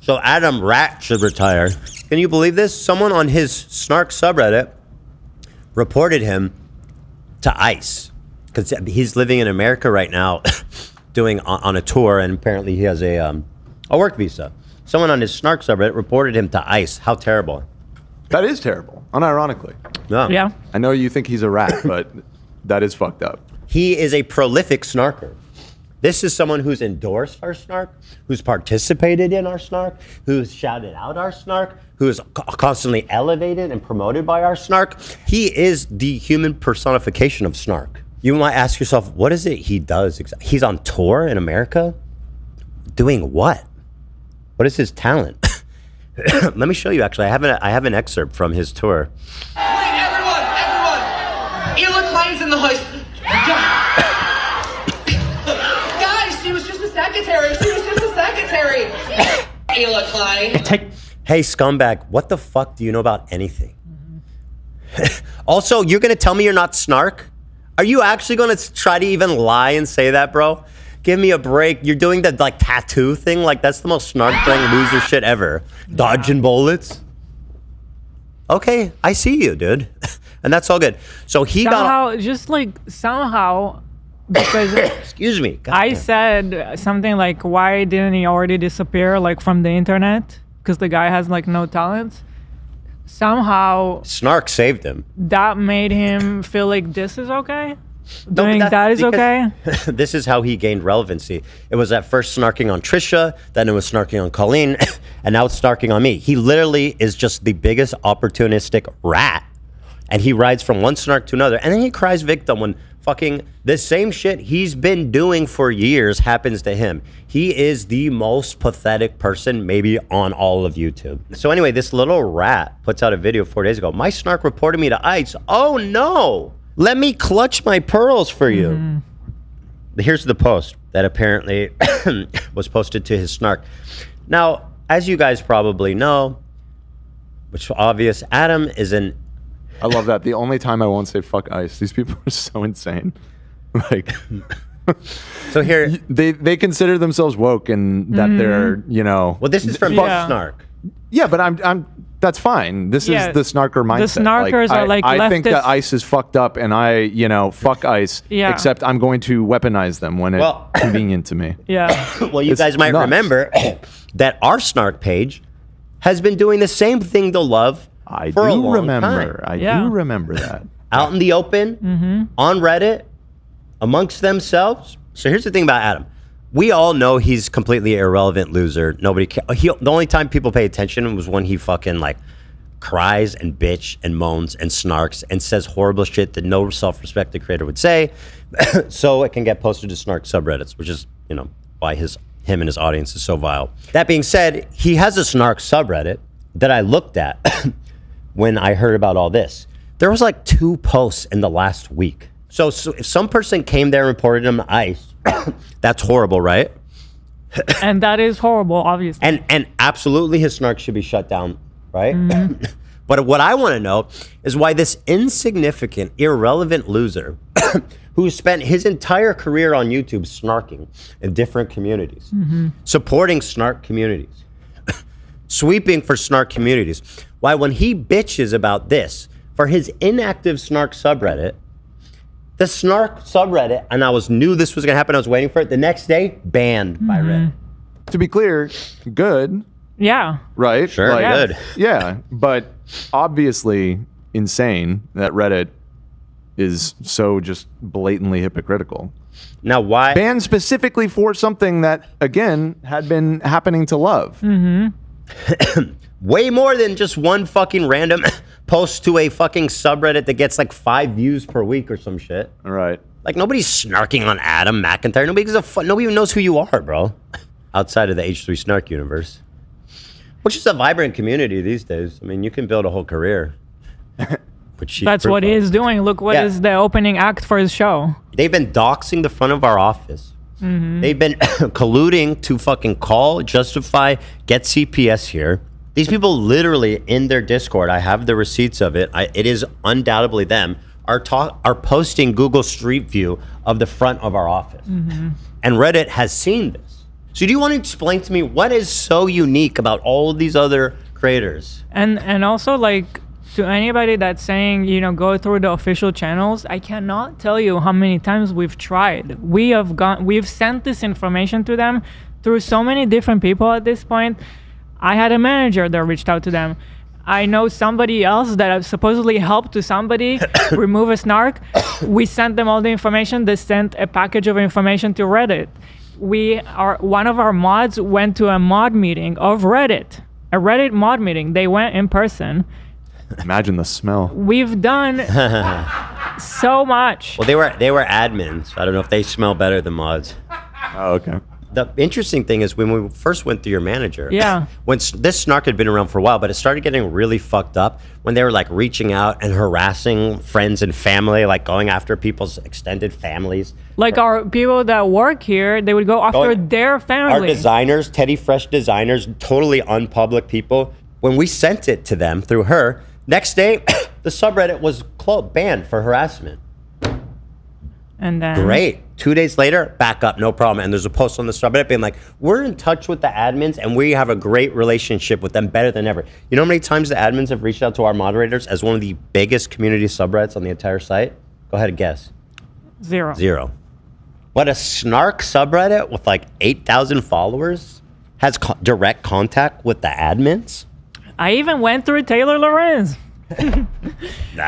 So Adam Rat should retire. Can you believe this? Someone on his snark subreddit reported him to ICE because he's living in America right now doing on a tour, and apparently he has a work visa. Someone on his snark subreddit reported him to ICE. How terrible. That is terrible, unironically. Yeah. I know you think he's a rat, but that is fucked up. He is a prolific snarker. This is someone who's endorsed our snark, who's participated in our snark, who's shouted out our snark, who is constantly elevated and promoted by our snark. He is the human personification of snark. You might ask yourself, what is it he does? He's on tour in America? Doing what? What is his talent? Let me show you, actually. I have an excerpt from his tour. Wait, everyone! Ela Klein's in the house. Guys, she was just a secretary. Ela Klein. Hey, scumbag, what the fuck do you know about anything? Also, you're gonna tell me you're not snark? Are you actually gonna try to even lie and say that, bro? Give me a break. You're doing the like tattoo thing. Like that's the most snark brain loser shit ever. Dodging bullets. Okay, I see you, dude. And that's all good. So he somehow, because excuse me. I said something like, why didn't he already disappear like from the internet? Because the guy has like no talent. Somehow snark saved him. That made him feel like this is okay. Doing that is okay. This is how he gained relevancy. It was at first snarking on Trisha, then it was snarking on Colleen, and now it's snarking on me. He literally is just the biggest opportunistic rat. And he rides from one snark to another, and then he cries victim when fucking the same shit he's been doing for years happens to him. He is the most pathetic person maybe on all of YouTube. So anyway, this little rat puts out a video 4 days ago. My snark reported me to ICE. Oh no! Let me clutch my pearls for you. Mm-hmm. Here's the post that apparently was posted to his snark. Now, as you guys probably know, which is obvious, Adam is an... I love that. The only time I won't say fuck ICE. These people are so insane. Like... So here... They consider themselves woke and that they're, you know... Well, this is from snark. Yeah, but I'm that's fine. This is the snarker mindset. The snarkers are like I think that ICE is fucked up, and fuck ICE. Yeah. Except I'm going to weaponize them when it's convenient to me. Yeah. Well, you guys might remember that our snark page has been doing the same thing to love for a long time. I do remember that. Out in the open, on Reddit, amongst themselves. So here's the thing about Adam. We all know he's completely irrelevant loser. Nobody cares. The only time people pay attention was when he fucking like cries and bitch and moans and snarks and says horrible shit that no self-respected creator would say. So it can get posted to snark subreddits, which is, why him and his audience is so vile. That being said, he has a snark subreddit that I looked at when I heard about all this. There was like 2 posts in the last week. So if some person came there and reported him to ICE, that's horrible, right? And that is horrible, obviously. And absolutely his snark should be shut down, right? But what I want to know is why this insignificant, irrelevant loser who spent his entire career on YouTube snarking in different communities, supporting snark communities, sweeping for snark communities, why when he bitches about this for his inactive snark subreddit, the snark subreddit, and I knew this was gonna happen, I was waiting for it, the next day, banned by Reddit. To be clear, good. Yeah. Right? Sure, good. Yeah, but obviously insane that Reddit is so just blatantly hypocritical. Now why? Banned specifically for something that, again, had been happening to love. Way more than just one fucking random post to a fucking subreddit that gets like 5 views per week or some shit. All right. Like nobody's snarking on Adam McIntyre. Nobody even knows who you are, bro. Outside of the H3 Snark universe, which is a vibrant community these days. I mean, you can build a whole career. That's what he is doing. Look what is the opening act for his show. They've been doxing the front of our office. They've been colluding to fucking call, justify, get CPS here. These people literally in their Discord, I have the receipts of it. It is undoubtedly them, are posting Google Street View of the front of our office. And Reddit has seen this. So do you want to explain to me what is so unique about all of these other creators? And also, like, to anybody that's saying, you know, go through the official channels, I cannot tell you how many times we've tried. We've sent this information to them through so many different people at this point. I had a manager that reached out to them. I know somebody else that supposedly helped to somebody remove a snark. We sent them all the information. They sent a package of information to Reddit. One of our mods went to a mod meeting of Reddit, a Reddit mod meeting. They went in person. Imagine the smell. We've done so much. Well, they were admins. I don't know if they smell better than mods. Oh, okay. The interesting thing is when we first went through your manager, Yeah. when this snark had been around for a while, but it started getting really fucked up when they were like reaching out and harassing friends and family, like going after people's extended families. Like our people that work here, they would go after their Our family. designers, Teddy Fresh designers, totally unpublic people. When we sent it to them through her, next day, the subreddit was banned for harassment. And then Great. 2 days later, back up, no problem. And there's a post on the subreddit being like, we're in touch with the admins and we have a great relationship with them, better than ever. You know how many times the admins have reached out to our moderators as one of the biggest community subreddits on the entire site? Go ahead and guess. 0. 0. What, a snark subreddit with like 8,000 followers has direct contact with the admins? I even went through Taylor Lorenz.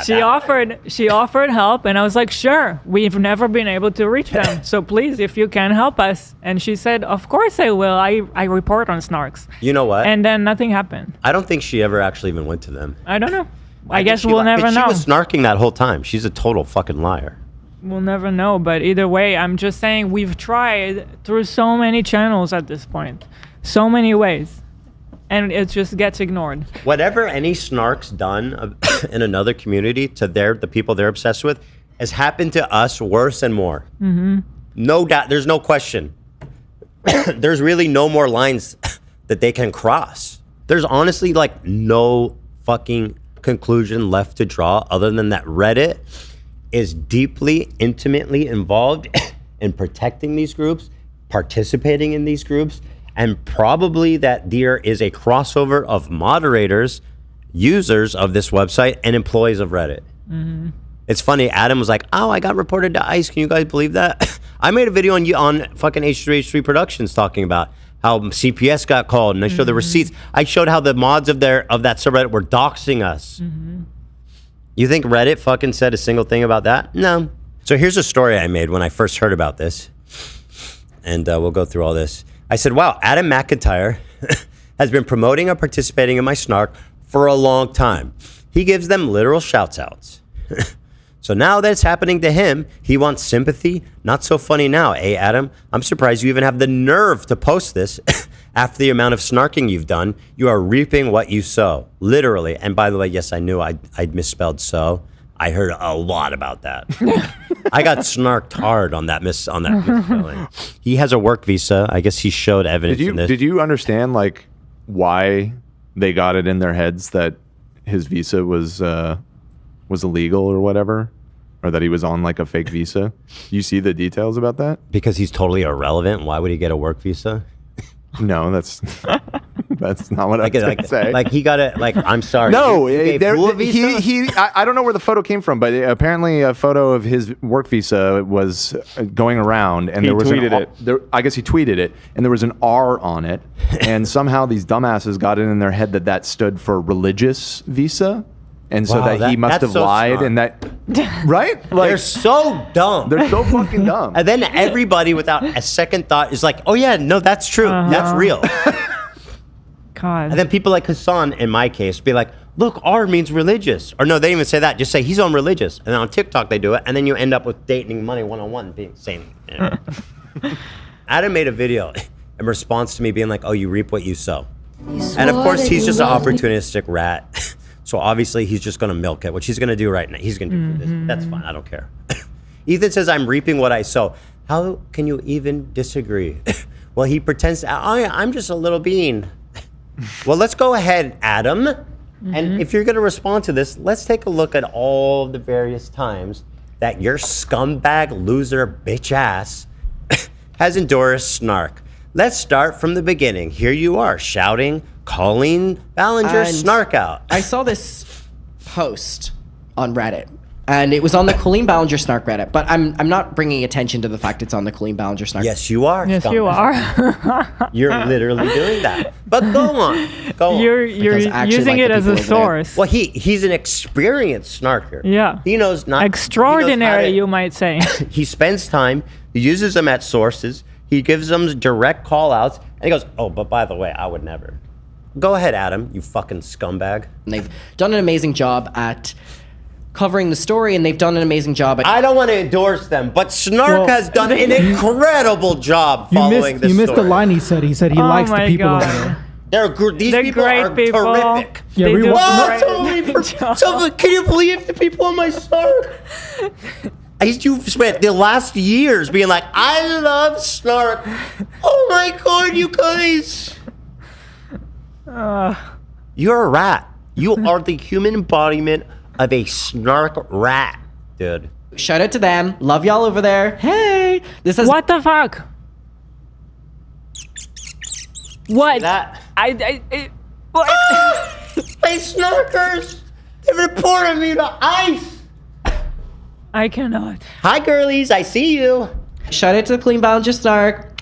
She offered help, and I was like, sure. We've never been able to reach them, so please, if you can help us. And she said, of course I will. I report on snarks. You know what? And then nothing happened. I don't think she ever actually even went to them. I don't know. I think guess she we'll never She know. was snarking that whole time. She's a total fucking liar. We'll never know. But either way, I'm just saying we've tried through so many channels at this point, so many ways, and it just gets ignored. Whatever any snark's done in another community to the people they're obsessed with has happened to us worse and more. Mm-hmm. No doubt. There's no question. There's really no more lines that they can cross. There's honestly like no fucking conclusion left to draw other than that Reddit is deeply, intimately involved in protecting these groups, participating in these groups, and probably that there is a crossover of moderators, users of this website, and employees of Reddit. Mm-hmm. It's funny, Adam was like, oh, I got reported to ICE. Can you guys believe that? I made a video on fucking H3H3 Productions talking about how CPS got called, and I showed the receipts. I showed how the mods of that subreddit were doxing us. Mm-hmm. You think Reddit fucking said a single thing about that? No. So here's a story I made when I first heard about this, and we'll go through all this. I said, wow, Adam McIntyre has been promoting and participating in my snark for a long time. He gives them literal shouts outs. So now that it's happening to him, he wants sympathy. Not so funny now, eh, Adam? I'm surprised you even have the nerve to post this. After the amount of snarking you've done, you are reaping what you sow. Literally. And by the way, yes, I knew I'd misspelled sow. I heard a lot about that. I got snarked hard on that misspelling. He has a work visa. I guess he showed evidence in this. Did you understand like why they got it in their heads that his visa was illegal or whatever, or that he was on like a fake visa? You see the details about that? Because he's totally irrelevant. Why would he get a work visa? No, that's not what I was going to say. Like he got it. Like I'm sorry. No, he I don't know where the photo came from, but apparently a photo of his work visa was going around, and there was I guess he tweeted it, and there was an R on it, and somehow these dumbasses got it in their head that stood for religious visa. And so wow, he must have so lied, smart. and that, right? Like, they're so dumb. They're so fucking dumb. And then everybody, without a second thought, is like, "Oh yeah, no, that's true. That's real." God. And then people like Hassan, in my case, be like, "Look, R means religious," or no, they didn't even say that. Just say he's on religious. And then on TikTok they do it, and then you end up with dating money 101, being saying. You know. Adam made a video in response to me being like, "Oh, you reap what you sow," and of course he's just an opportunistic rat. So obviously he's just going to milk it, which he's going to do right now. He's going to do this. That's fine. I don't care. Ethan says, I'm reaping what I sow. How can you even disagree? Well, he pretends, I'm just a little bean. Well, let's go ahead, Adam. And if you're going to respond to this, let's take a look at all the various times that your scumbag, loser, bitch ass has endorsed snark. Let's start from the beginning. Here you are shouting, calling Ballinger snark out. I saw this post on Reddit, and it was on the Colleen Ballinger snark Reddit, but I'm not bringing attention to the fact it's on the Colleen Ballinger snark. Yes, you are. Yes, you are. You're literally doing that. But go on. Go on. You're using it as a source. Well, he's an experienced snarker. Yeah. He knows not extraordinary, you might say. He spends time. He uses them at sources. He gives them direct call outs. And he goes, oh, but by the way, I would never. Go ahead, Adam, you fucking scumbag. And they've done an amazing job at covering the story, and they've done an amazing job at... I don't want to endorse them, but Snark has done an incredible job following this story. You missed the line he said. He said he likes the people over there. These people are terrific. Yeah, can you believe the people on my Snark? You've spent the last years being like, I love Snark. Oh my God, you guys. You're a rat. You are the human embodiment of a snark rat, dude. Shout out to them. Love y'all over there. Hey, this is what the fuck? What? That what? Hey, snarkers! They reported me to ICE. I cannot. Hi, girlies. I see you. Shout out to the Clean Ballinger snark.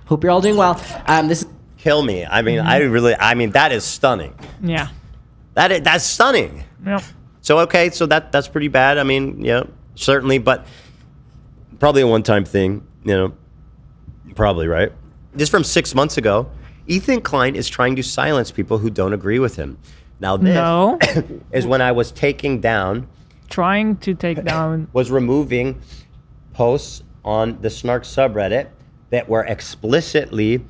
Hope you're all doing well. This is kill me. I mean, that is stunning. Yeah. That's stunning. Yep. So okay, so that's pretty bad. I mean, yeah, certainly, but probably a one-time thing, probably, right? This is from 6 months ago. Ethan Klein is trying to silence people who don't agree with him. Now this is when I was was removing posts on the Snark subreddit that were explicitly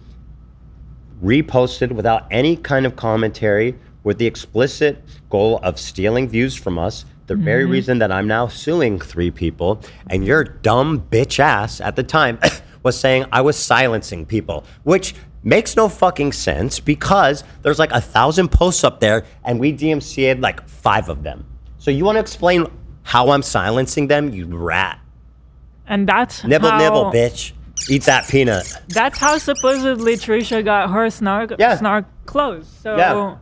reposted without any kind of commentary, with the explicit goal of stealing views from us, the very reason that I'm now suing 3 people, and your dumb bitch ass at the time was saying I was silencing people, which makes no fucking sense because there's like 1,000 posts up there and we DMCA'd like 5 of them. So you want to explain how I'm silencing them, you rat? And that's nibble, bitch. Eat that peanut. That's how supposedly Trisha got her snark closed. So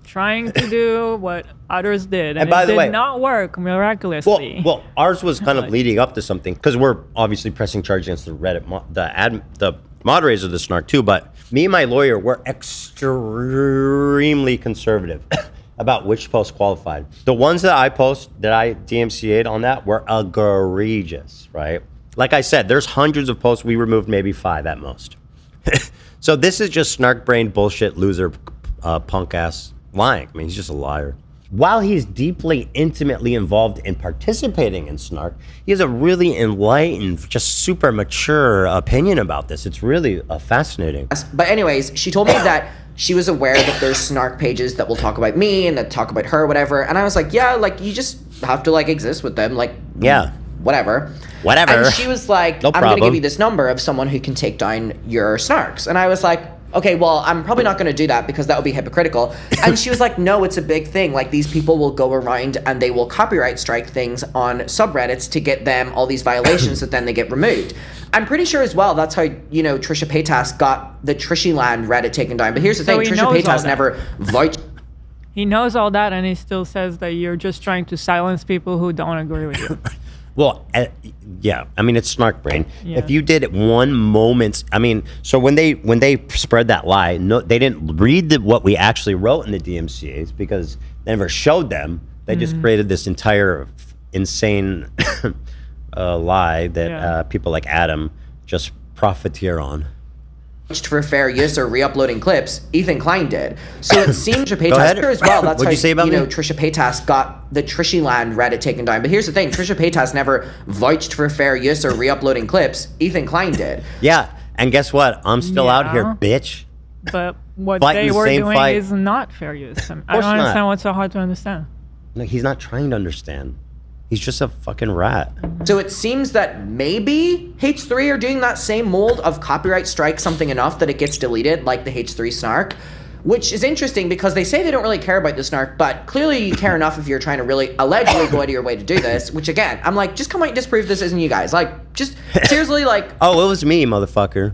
trying to do what others did, and by it the way, did not work miraculously. Well, ours was kind of leading up to something because we're obviously pressing charge against the Reddit, the moderators of the snark too. But me and my lawyer were extremely conservative about which post qualified. The ones that I DMCA'd on that were egregious, right? Like I said, there's hundreds of posts. We removed maybe 5 at most. So this is just snark brain bullshit loser, punk ass lying. I mean, he's just a liar. While he's deeply, intimately involved in participating in snark, he has a really enlightened, just super mature opinion about this. It's really fascinating. But anyways, she told me that she was aware that there's snark pages that will talk about me and that talk about her, whatever. And I was like, yeah, like you just have to like exist with them, like whatever. And she was like, I'm going to give you this number of someone who can take down your snarks. And I was like, okay, well, I'm probably not going to do that because that would be hypocritical. And she was like, no, it's a big thing. Like, these people will go around and they will copyright strike things on subreddits to get them all these violations that then they get removed. I'm pretty sure as well that's how, Trisha Paytas got the Trishyland Reddit taken down. But here's the thing, Trisha Paytas never vouched. He knows all that, and he still says that you're just trying to silence people who don't agree with you. Well, yeah. I mean, it's snark brain. Yeah. If you did it one moment, I mean, so when they spread that lie, they didn't read what we actually wrote in the DMCAs because they never showed them. They just created this entire insane lie that people like Adam just profiteer on. For fair use or re-uploading clips, Ethan Klein did. So it seems Trisha Paytas as well. That's What'd how you say about me? Trisha Paytas got the Trishyland Reddit taken down. But here's the thing, Trisha Paytas never vouched for fair use or re-uploading clips. Ethan Klein did. Yeah, and guess what? I'm still out here, bitch. But what they were doing is not fair use. I don't understand what's so hard to understand. No, he's not trying to understand. He's just a fucking rat. So it seems that maybe H3 are doing that same mold of copyright strike something enough that it gets deleted, like the H3 snark, which is interesting because they say they don't really care about the snark, but clearly you care enough if you're trying to really allegedly go out of your way to do this, which again, I'm like, just come out and disprove this isn't you guys. Like, just seriously, like... Oh, it was me, motherfucker.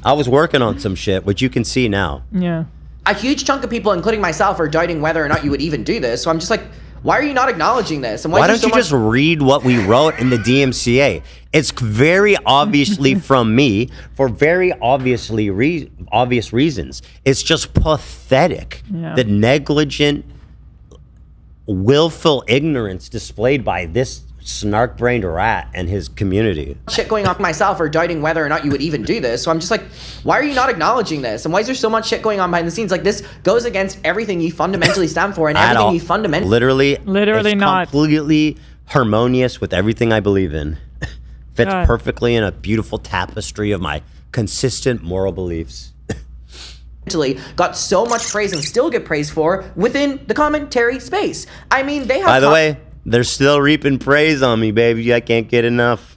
I was working on some shit, which you can see now. Yeah. A huge chunk of people, including myself, are doubting whether or not you would even do this. So I'm just like, why are you not acknowledging this? And why don't you just read what we wrote in the DMCA? It's very obviously from me for very obvious reasons. It's just pathetic. Yeah. The negligent, willful ignorance displayed by this snark-brained rat and his community. Shit going on myself or doubting whether or not you would even do this. So I'm just like, why are you not acknowledging this? And why is there so much shit going on behind the scenes? Like, this goes against everything you fundamentally stand for and everything you fundamentally... Literally not. Completely harmonious with everything I believe in. Fits perfectly in a beautiful tapestry of my consistent moral beliefs. Got so much praise and still get praise for within the commentary space. I mean, they have... By the way, they're still reaping praise on me, baby. I can't get enough.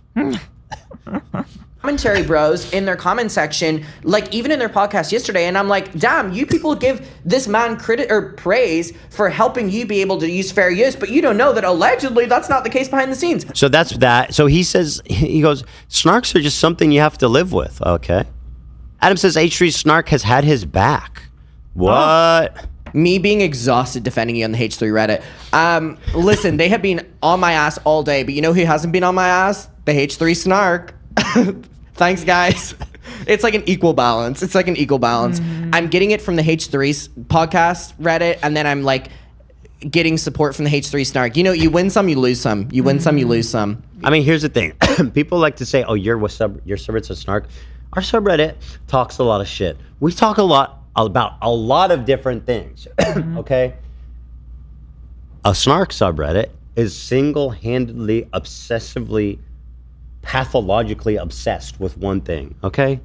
Commentary bros in their comment section, like even in their podcast yesterday, and I'm like, damn, you people give this man credit or praise for helping you be able to use fair use, but you don't know that allegedly that's not the case behind the scenes. So that's that. So he says, he goes, snarks are just something you have to live with. Okay. Adam says H3 Snark has had his back. What? Me being exhausted defending you on the H3 Reddit. Listen, they have been on my ass all day, but you know who hasn't been on my ass? The H3 Snark. Thanks, guys. It's like an equal balance. It's like an equal balance. I'm getting it from the H3 podcast Reddit, and then I'm like getting support from the H3 Snark. You know, you win some, you lose some. You win some, you lose some. I mean, here's the thing. People like to say, oh, your subreddit's a snark. Our subreddit talks a lot of shit. We talk a lot about a lot of different things, okay? A snark subreddit is single-handedly, obsessively, pathologically obsessed with one thing, okay?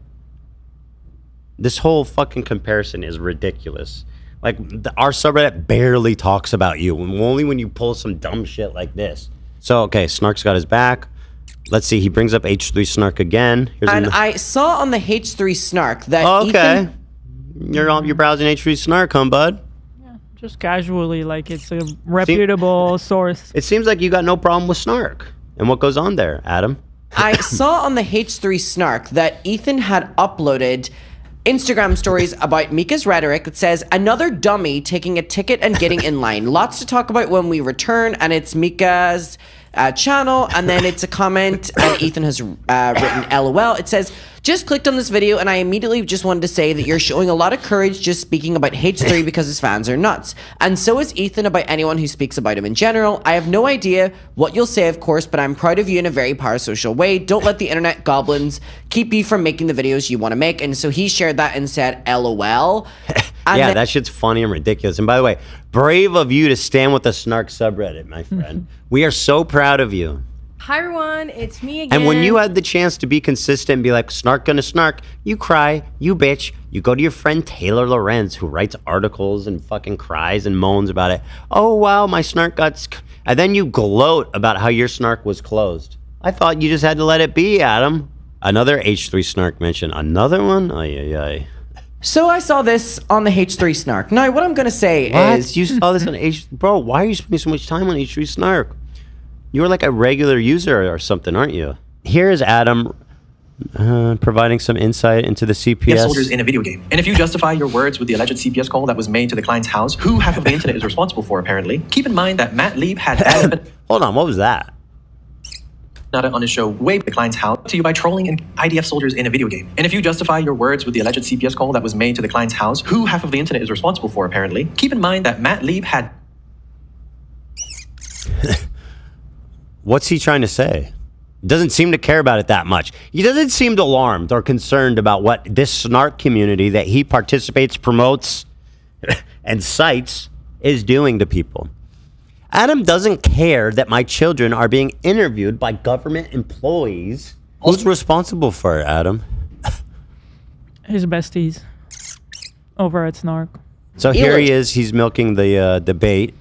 This whole fucking comparison is ridiculous. Like, our subreddit barely talks about you, only when you pull some dumb shit like this. So, okay, Snark's got his back. Let's see, he brings up H3 Snark again. And I saw on the H3 Snark that okay. You're browsing H3 Snark, huh, bud? Yeah, just casually, like it's a reputable source. It seems like you got no problem with Snark. And what goes on there, Adam? I saw on the H3 Snark that Ethan had uploaded Instagram stories about Mika's rhetoric that says, another dummy taking a ticket and getting in line. Lots to talk about when we return, and it's Mika's channel, and then it's a comment, and Ethan has written LOL. It says, just clicked on this video, and I immediately just wanted to say that you're showing a lot of courage just speaking about H3 because his fans are nuts. And so is Ethan about anyone who speaks about him in general. I have no idea what you'll say, of course, but I'm proud of you in a very parasocial way. Don't let the internet goblins keep you from making the videos you want to make. And so he shared that and said, LOL. Yeah, that shit's funny and ridiculous. And by the way, brave of you to stand with the Snark subreddit, my friend. We are so proud of you. Hi, everyone. It's me again. And when you had the chance to be consistent and be like, Snark gonna snark, you cry, you bitch. You go to your friend Taylor Lorenz, who writes articles and fucking cries and moans about it. Oh, wow, my snark got... And then you gloat about how your snark was closed. I thought you just had to let it be, Adam. Another H3 Snark mention. Another one? Ay, ay, ay. So I saw this on the H3 Snark. Now, what I'm going to say is... You saw this on H... Bro, why are you spending so much time on H3 Snark? You're like a regular user or something, aren't you? Here is Adam providing some insight into the CPS. Soldiers in a video game. And if you justify your words with the alleged CPS call that was made to the client's house, who half of the internet is responsible for, apparently, keep in mind that Matt Lieb had... Hold on, what was that? On his show, way the client's house to you by trolling and IDF soldiers in a video game. And if you justify your words with the alleged CPS call that was made to the client's house, who half of the internet is responsible for, apparently, keep in mind that Matt Lieb had... What's he trying to say? Doesn't seem to care about it that much. He doesn't seem alarmed or concerned about what this snark community that he participates, promotes, and cites is doing to people. Adam doesn't care that my children are being interviewed by government employees. Who's responsible for it, Adam? His besties over at Snark. So here he is. He's milking the debate.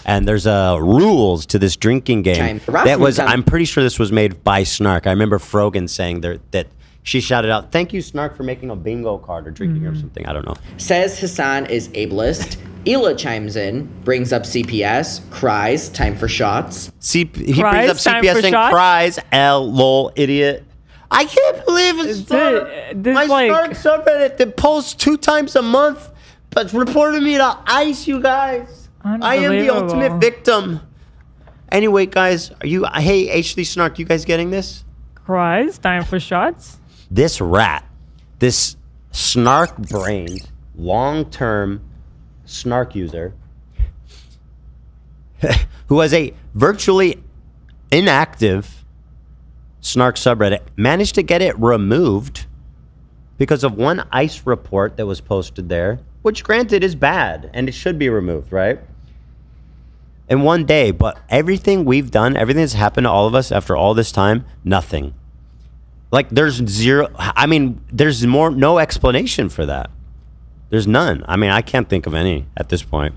And there's rules to this drinking game. I'm pretty sure this was made by Snark. I remember Frogan saying that she shouted out, "Thank you, Snark, for making a bingo card or drinking or something." I don't know. Says Hassan is ableist. Ela chimes in, brings up CPS, cries, time for shots. He brings up CPS and cries, lol, idiot. I can't believe it's my Snark subreddit that posts 2 times a month, but reported me to ICE, you guys. I am the ultimate victim. Anyway, guys, hey, HD Snark, you guys getting this? Cries, time for shots. This rat, this snark-brained, long-term Snark user who has a virtually inactive Snark subreddit, managed to get it removed because of one ICE report that was posted there, which granted is bad and it should be removed, right? In one day, but everything we've done, everything that's happened to all of us after all this time, nothing. Like there's zero, I mean, there's no explanation for that. There's none. I mean, I can't think of any at this point.